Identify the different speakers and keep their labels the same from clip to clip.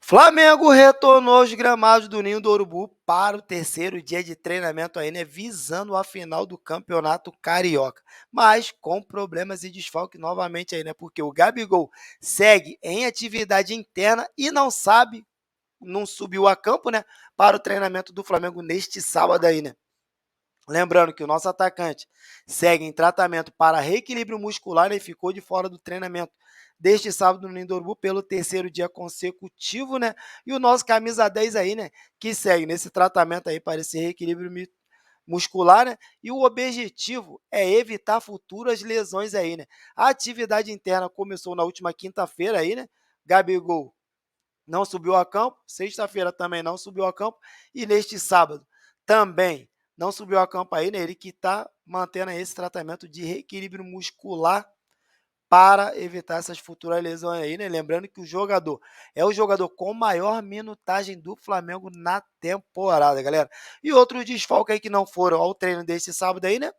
Speaker 1: Flamengo retornou aos gramados do Ninho do Urubu para o terceiro dia de treinamento aí, né, visando a final do Campeonato Carioca, mas com problemas e desfalque novamente aí, né, porque o Gabigol segue em atividade interna e não subiu a campo, né, para o treinamento do Flamengo neste sábado aí, né. Lembrando que o nosso atacante segue em tratamento para reequilíbrio muscular e ficou de fora do treinamento deste sábado no Lindorbu pelo terceiro dia consecutivo, né? E o nosso camisa 10 aí, né? Que segue nesse tratamento aí para esse reequilíbrio muscular, né? E o objetivo é evitar futuras lesões aí, né? A atividade interna começou na última quinta-feira aí, né? Gabigol não subiu a campo, sexta-feira também não subiu a campo, e neste sábado também não subiu a campo aí, né? Ele que está mantendo esse tratamento de reequilíbrio muscular para evitar essas futuras lesões aí, né? Lembrando que o jogador é o jogador com maior minutagem do Flamengo na temporada, galera. E outros desfalques aí que não foram ao treino deste sábado aí, né?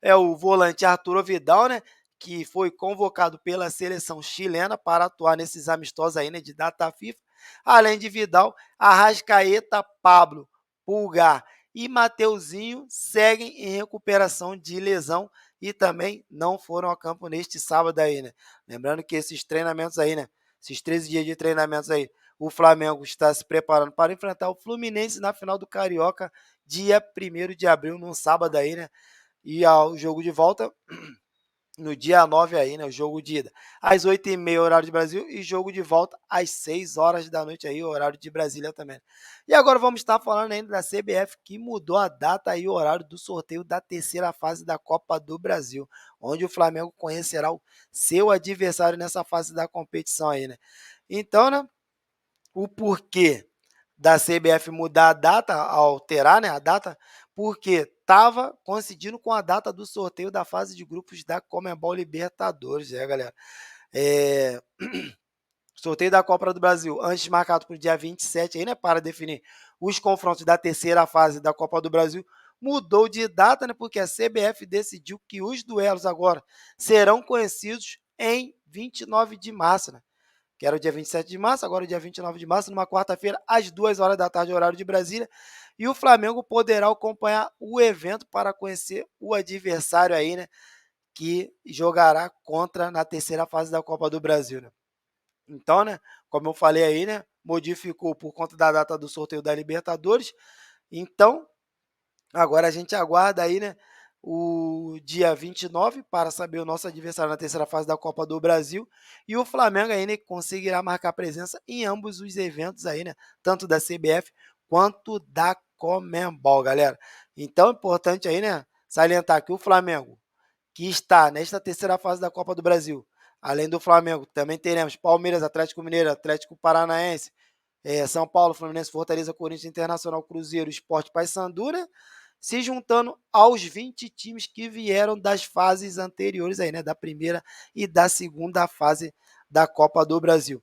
Speaker 1: É o volante Arturo Vidal, né? Que foi convocado pela seleção chilena para atuar nesses amistosos aí, né? De data FIFA. Além de Vidal, Arrascaeta, Pablo, Pulgar e Mateuzinho seguem em recuperação de lesão e também não foram a campo neste sábado aí, né? Lembrando que esses treinamentos aí, né? Esses 13 dias de treinamentos aí, o Flamengo está se preparando para enfrentar o Fluminense na final do Carioca, dia 1º de abril, num sábado aí, né? E ao jogo de volta no dia 9 aí, né? O jogo de ida às 8h30, horário de Brasil, e jogo de volta às 6 horas da noite aí, horário de Brasília também. E agora vamos estar falando ainda da CBF, que mudou a data e o horário do sorteio da terceira fase da Copa do Brasil, onde o Flamengo conhecerá o seu adversário nessa fase da competição aí, né? Então, né? O porquê da CBF mudar a data, alterar, né, a data, porque estava coincidindo com a data do sorteio da fase de grupos da Conmebol Libertadores, galera. É, sorteio da Copa do Brasil, antes marcado para o dia 27, aí, né, para definir os confrontos da terceira fase da Copa do Brasil, mudou de data, né, porque a CBF decidiu que os duelos agora serão conhecidos em 29 de março, né? Que era o dia 27 de março, agora o dia 29 de março, numa quarta-feira, às 2 horas da tarde, horário de Brasília. E o Flamengo poderá acompanhar o evento para conhecer o adversário aí, né? Que jogará contra na terceira fase da Copa do Brasil, né? Então, né? Como eu falei aí, né? Modificou por conta da data do sorteio da Libertadores. Então, agora a gente aguarda aí, né? O dia 29 para saber o nosso adversário na terceira fase da Copa do Brasil, e o Flamengo aí, né, conseguirá marcar presença em ambos os eventos aí, né, tanto da CBF quanto da Conmebol, galera. Então é importante aí, né, salientar que o Flamengo, que está nesta terceira fase da Copa do Brasil, além do Flamengo, também teremos Palmeiras, Atlético Mineiro, Atlético Paranaense, São Paulo, Fluminense, Fortaleza, Corinthians, Internacional, Cruzeiro, Sport, Paysandu, né? Se juntando aos 20 times que vieram das fases anteriores aí, né? Da primeira e da segunda fase da Copa do Brasil.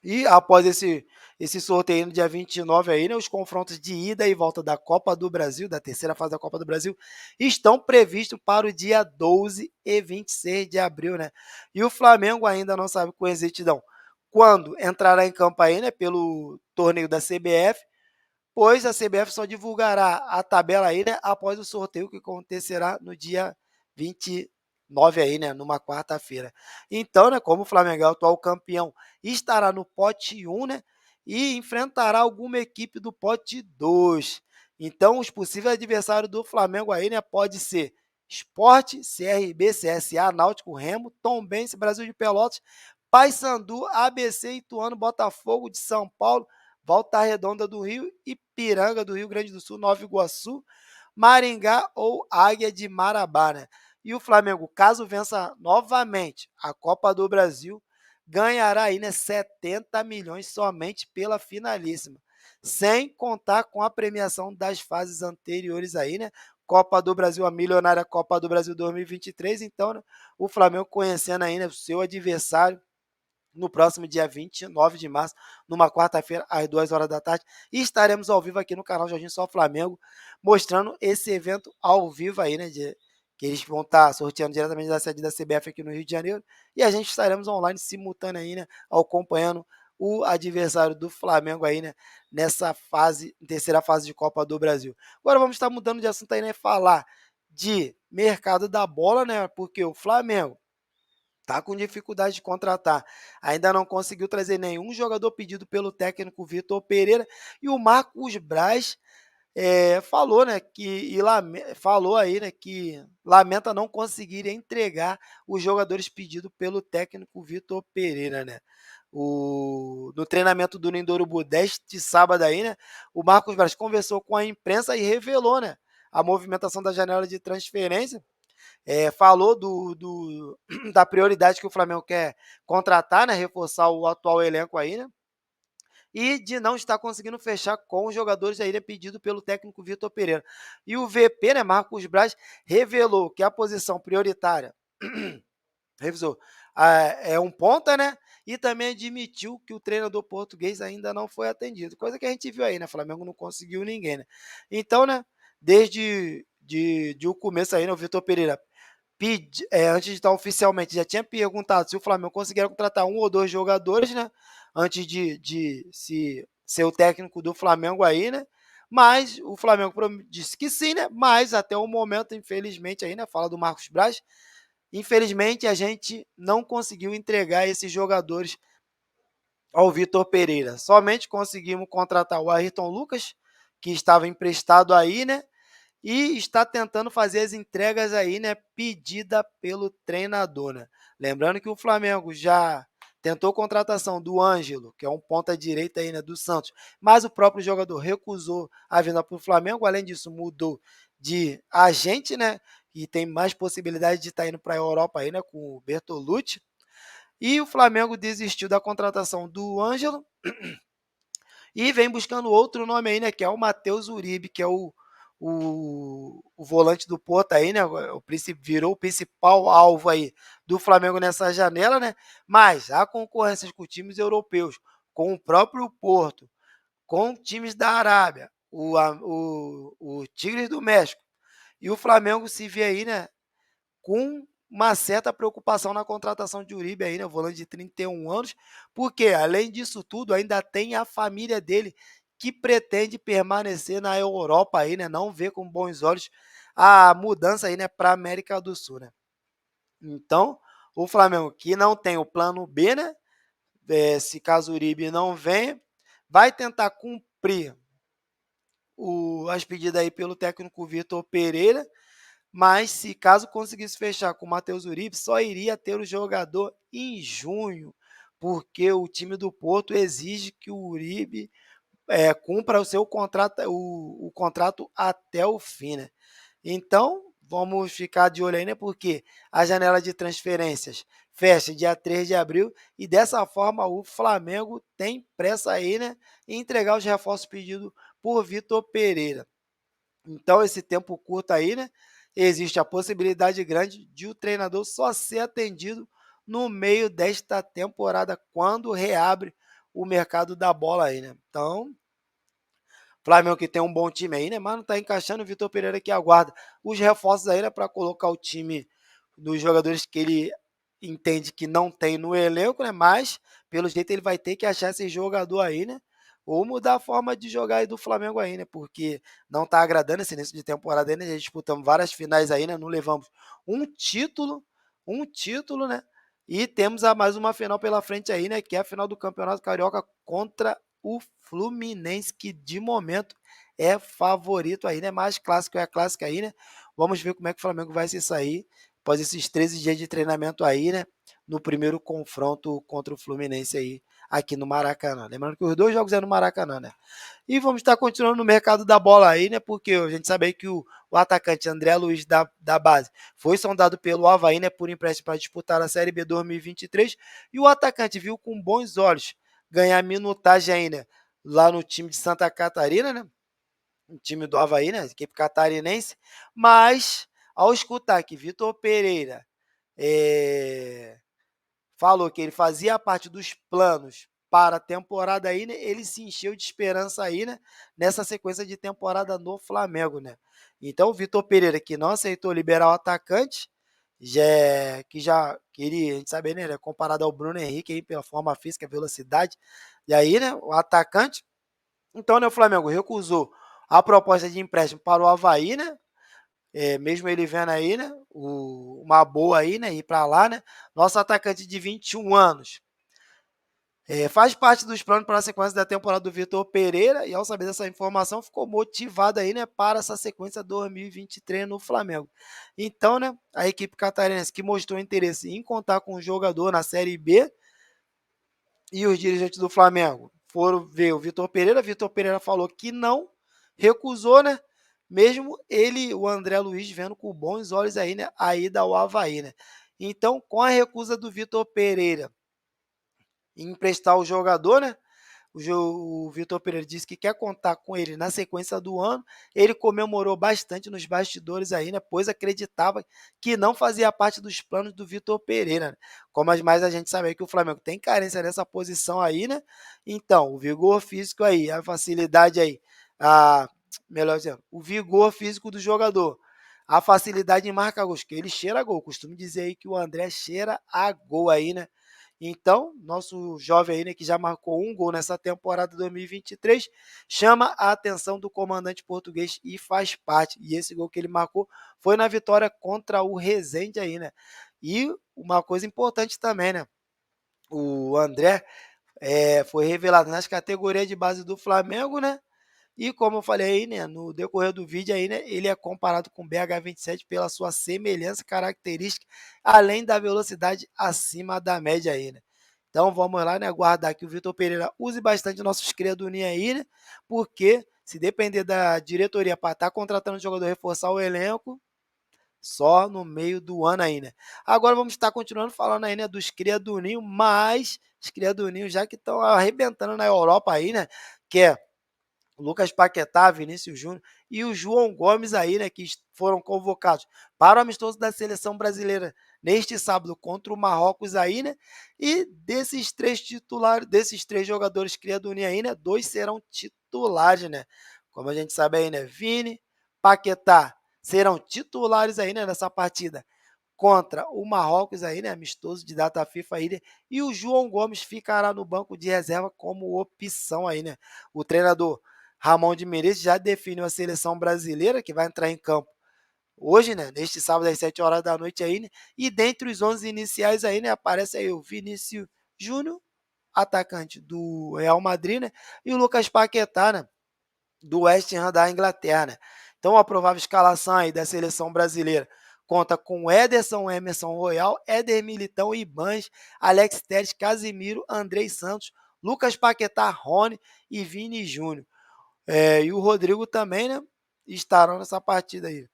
Speaker 1: E após esse sorteio no dia 29 aí, né, os confrontos de ida e volta da Copa do Brasil, da terceira fase da Copa do Brasil, estão previstos para o dia 12 e 26 de abril, né? E o Flamengo ainda não sabe com exatidão quando entrará em campo aí, né, pelo torneio da CBF, pois a CBF só divulgará a tabela aí, né, após o sorteio que acontecerá no dia 29 aí, né, numa quarta-feira. Então, né, como o Flamengo é o atual campeão, estará no pote 1, né, e enfrentará alguma equipe do pote 2. Então, os possíveis adversários do Flamengo aí, né, pode ser Sport, CRB, CSA, Náutico, Remo, Tombense, Brasil de Pelotas, Paysandu, ABC, Ituano, Botafogo de São Paulo, Volta Redonda do Rio, Ipiranga do Rio Grande do Sul, Nova Iguaçu, Maringá ou Águia de Marabá, né? E o Flamengo, caso vença novamente a Copa do Brasil, ganhará aí, né, 70 milhões somente pela finalíssima, sem contar com a premiação das fases anteriores aí, né? Copa do Brasil, a milionária Copa do Brasil 2023, então, né, o Flamengo conhecendo ainda o seu adversário no próximo dia 29 de março, numa quarta-feira, às 2 horas da tarde. E estaremos ao vivo aqui no canal Jorginho Só Flamengo, mostrando esse evento ao vivo aí, né? Que eles vão estar sorteando diretamente da sede da CBF aqui no Rio de Janeiro. E a gente estaremos online simultâneo aí, né? Acompanhando o adversário do Flamengo aí, né, nessa fase, terceira fase de Copa do Brasil. Agora vamos estar mudando de assunto aí, né, falar de mercado da bola, né, porque o Flamengo tá com dificuldade de contratar. Ainda não conseguiu trazer nenhum jogador pedido pelo técnico Vitor Pereira e o Marcos Braz falou, né, falou aí, né, que lamenta não conseguir entregar os jogadores pedidos pelo técnico Vitor Pereira, né. No treinamento do Ninho do Urubu deste sábado aí, né, o Marcos Braz conversou com a imprensa e revelou, né, a movimentação da janela de transferência, falou da prioridade que o Flamengo quer contratar, né, reforçar o atual elenco aí, né, e de não estar conseguindo fechar com os jogadores aí, né, pedido pelo técnico Vitor Pereira. E o VP, né, Marcos Braz, revelou que a posição prioritária revisou, é um ponta, né? E também admitiu que o treinador português ainda não foi atendido. Coisa que a gente viu aí, né? O Flamengo não conseguiu ninguém, né? Então, né, desde de o começo aí, né, o Vitor Pereira antes de estar oficialmente, já tinha perguntado se o Flamengo conseguiria contratar um ou dois jogadores, né? Antes de se ser o técnico do Flamengo aí, né? Mas o Flamengo disse que sim, né? Mas até o momento, infelizmente, aí, né? Fala do Marcos Braz. Infelizmente, a gente não conseguiu entregar esses jogadores ao Vitor Pereira. Somente conseguimos contratar o Ayrton Lucas, que estava emprestado aí, né? E está tentando fazer as entregas aí, né, pedida pelo treinador, né? Lembrando que o Flamengo já tentou a contratação do Ângelo, que é um ponta direita aí, né, do Santos, mas o próprio jogador recusou a vinda para o Flamengo. Além disso, mudou de agente, né? E tem mais possibilidade de estar indo para a Europa aí, né, com o Bertolucci. E o Flamengo desistiu da contratação do Ângelo e vem buscando outro nome aí, né? Que é o Matheus Uribe, que é o volante do Porto aí, né? Virou o principal alvo aí do Flamengo nessa janela, né? Mas há concorrências com times europeus, com o próprio Porto, com times da Arábia, o Tigres do México. E o Flamengo se vê aí, né? Com uma certa preocupação na contratação de Uribe aí, né, volante de 31 anos, porque além disso tudo, ainda tem a família dele que pretende permanecer na Europa aí, né, não vê com bons olhos a mudança aí, né, para a América do Sul, né. Então, o Flamengo que não tem o plano B, né, se caso o Uribe não venha, vai tentar cumprir as pedidas aí pelo técnico Vitor Pereira, mas se caso conseguisse fechar com o Matheus Uribe, só iria ter o jogador em junho, porque o time do Porto exige que o Uribe cumpra o seu contrato, o contrato até o fim, né? Então, vamos ficar de olho aí, né? Porque a janela de transferências fecha dia 3 de abril e dessa forma o Flamengo tem pressa aí, né? Em entregar os reforços pedidos por Vitor Pereira. Então, esse tempo curto aí, né? Existe a possibilidade grande de o treinador só ser atendido no meio desta temporada, quando reabre o mercado da bola aí, né? Então, Flamengo que tem um bom time aí, né? Mas não tá encaixando. O Vitor Pereira que aguarda os reforços aí, né? Para colocar o time dos jogadores que ele entende que não tem no elenco, né? Mas, pelo jeito, ele vai ter que achar esse jogador aí, né? Ou mudar a forma de jogar aí do Flamengo aí, né? Porque não tá agradando esse início de temporada aí, né? Já disputamos várias finais aí, né? Não levamos um título, um título, né? E temos mais uma final pela frente aí, né? Que é a final do Campeonato Carioca contra o Fluminense, que de momento é favorito aí, né? Mais clássico é a clássica aí, né? Vamos ver como é que o Flamengo vai se sair após esses 13 dias de treinamento aí, né? No primeiro confronto contra o Fluminense aí, aqui no Maracanã. Lembrando que os dois jogos é no Maracanã, né? E vamos estar continuando no mercado da bola aí, né? Porque a gente sabe aí que o atacante André Luiz da base foi sondado pelo Avaí, né? Por empréstimo para disputar a Série B 2023. E o atacante viu com bons olhos ganhar minutagem ainda lá no time de Santa Catarina, né? O time do Avaí, né? Equipe catarinense. Mas, ao escutar que Vitor Pereira falou que ele fazia parte dos planos para a temporada aí, né? Ele se encheu de esperança aí, né? Nessa sequência de temporada no Flamengo, né? Então, o Vitor Pereira, que não aceitou liberar o atacante, a gente sabe, né, ele é comparado ao Bruno Henrique aí pela forma física, velocidade, e aí, né, o atacante. Então, né, o Flamengo recusou a proposta de empréstimo para o Avaí, né, mesmo ele vendo aí, né, uma boa aí, né, ir para lá, né, nosso atacante de 21 anos, faz parte dos planos para a sequência da temporada do Vitor Pereira e ao saber dessa informação ficou motivado aí, né, para essa sequência 2023 no Flamengo. Então, né, a equipe catarinense que mostrou interesse em contar com o jogador na Série B e os dirigentes do Flamengo foram ver o Vitor Pereira falou que não, recusou, né, mesmo ele, o André Luiz, vendo com bons olhos aí, né, a ida ao Avaí, né. Então, com a recusa do Vitor Pereira em emprestar o jogador, né, o Vitor Pereira disse que quer contar com ele na sequência do ano. Ele comemorou bastante nos bastidores aí, né? Pois acreditava que não fazia parte dos planos do Vitor Pereira, né? Como mais a gente sabe que o Flamengo tem carência nessa posição aí, né? Então, o vigor físico aí, a facilidade aí, a, melhor dizendo, o vigor físico do jogador, a facilidade em marcar gols, que ele cheira a gol. Costumo dizer aí que o André cheira a gol aí, né? Então, nosso jovem aí, né, que já marcou um gol nessa temporada 2023, chama a atenção do comandante português e faz parte. E esse gol que ele marcou foi na vitória contra o Resende aí, né? E uma coisa importante também, né? O André foi revelado nas categorias de base do Flamengo, né? E como eu falei aí, né, no decorrer do vídeo aí, né, ele é comparado com o BH27 pela sua semelhança característica, além da velocidade acima da média aí, né. Então vamos lá, né, aguardar que o Vitor Pereira use bastante nossos criadurinhos aí, né, porque se depender da diretoria para estar contratando jogador, reforçar o elenco, só no meio do ano aí, né. Agora vamos estar continuando falando aí, né, dos criadurinhos, mas os criadurinhos já que estão arrebentando na Europa aí, né, que é Lucas Paquetá, Vinícius Júnior e o João Gomes aí, né, que foram convocados para o amistoso da seleção brasileira neste sábado contra o Marrocos aí, né? E desses três titulares, desses três jogadores criadorinha aí, né, dois serão titulares, né? Como a gente sabe aí, né, Vini, Paquetá serão titulares aí, né, nessa partida contra o Marrocos aí, né, amistoso de data FIFA aí, né, e o João Gomes ficará no banco de reserva como opção aí, né? O treinador Ramon de Menezes já definiu a seleção brasileira que vai entrar em campo hoje, né, neste sábado às 7 horas da noite aí, né? E dentre os 11 iniciais aí, né, aparece aí o Vinícius Júnior, atacante do Real Madrid, né, e o Lucas Paquetá, né, do West Ham da Inglaterra, né? Então a provável escalação aí da seleção brasileira conta com Ederson, Emerson Royal, Éder Militão, Ibanes, Alex Telles, Casimiro, Andrei Santos, Lucas Paquetá, Rony e Vini Júnior. E o Rodrigo também, né, estarão nessa partida aí.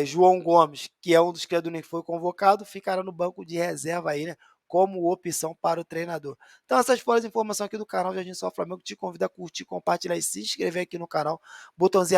Speaker 1: João Gomes, que é um dos criadores que foi convocado, ficará no banco de reserva aí, né, como opção para o treinador. Então essas foram as informações aqui do canal Jardim Só Flamengo. Te convido a curtir, compartilhar e se inscrever aqui no canal. Botãozinho